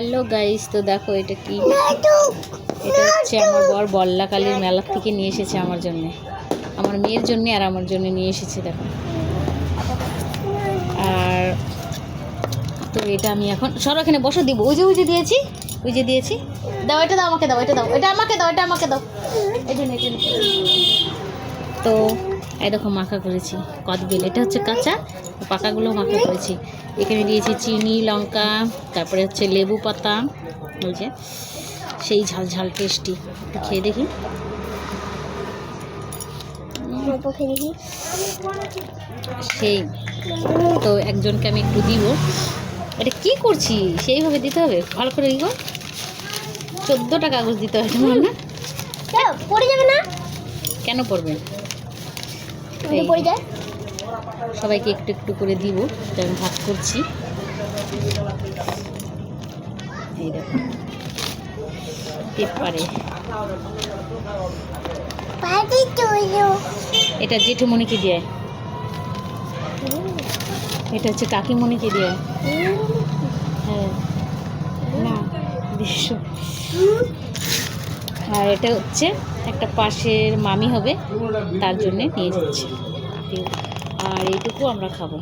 Hello guys, তো দেখো এটা কি, এটা হচ্ছে আমার বর বল্লাকালীর মেলা থেকে নিয়ে এসেছে আমার জন্য, আমার মেয়ের জন্য আর আমার জন্য নিয়ে এসেছে। দেখো, আর তো এটা আমি এখন সরো, এখানে বসো, দিব। ওই যে দিয়েছি, ওই যে দিয়েছি। দাও, এটা দাও, আমাকে দাও, এটা দাও, এটা আমাকে দাও, এটা আমাকে দাও। এটা তো এই দেখো মাখা করেছি কদবেল, এটা হচ্ছে কাঁচা, পাকাগুলো মাখা করেছি। এখানে দিয়েছি চিনি, লঙ্কা, তারপরে হচ্ছে লেবু পাতা, ওই যে সেই ঝাল ঝাল টেস্টি। একটু খেয়ে দেখি। সেই তো একজনকে আমি একটু দিব। এটা কি করছি, সেইভাবে দিতে হবে, ভালো করে দিও। 14টা কাগজ দিতে হয় তোমার না? পড়ে যাবে না? কেন পড়বে? পড়ে যায়। সবাইকে একটু একটু করে দিব, এটা আমি ভাগ করছি। এই দেখো পেপারে, এটা জেঠুমণিকে দেয়, এটা হচ্ছে কাকিমণিকে দেয়। হ্যাঁ, না দেখো। আর এটা হচ্ছে একটা পাশের মামি হবে, তার জন্যে নিয়ে যাচ্ছে। আর এইটুকু আমরা খাবো।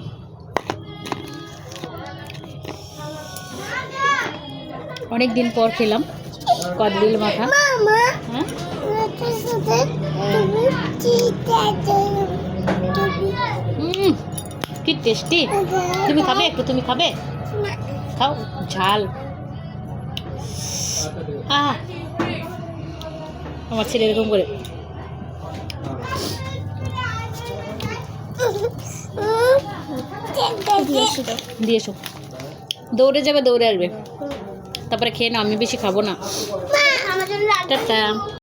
অনেক দিন পর খেলাম কদবেল মাখা। হ্যাঁ, কি টেস্টি। তুমি খাবে একটু? তুমি খাবে? খাও, ঝাল। আমার ছেলে এরকম করে দিয়ে এসো, দৌড়ে যাবে, দৌড়ে আসবে, তারপরে খেয়ে নাও। আমি বেশি খাবো না। টাটা।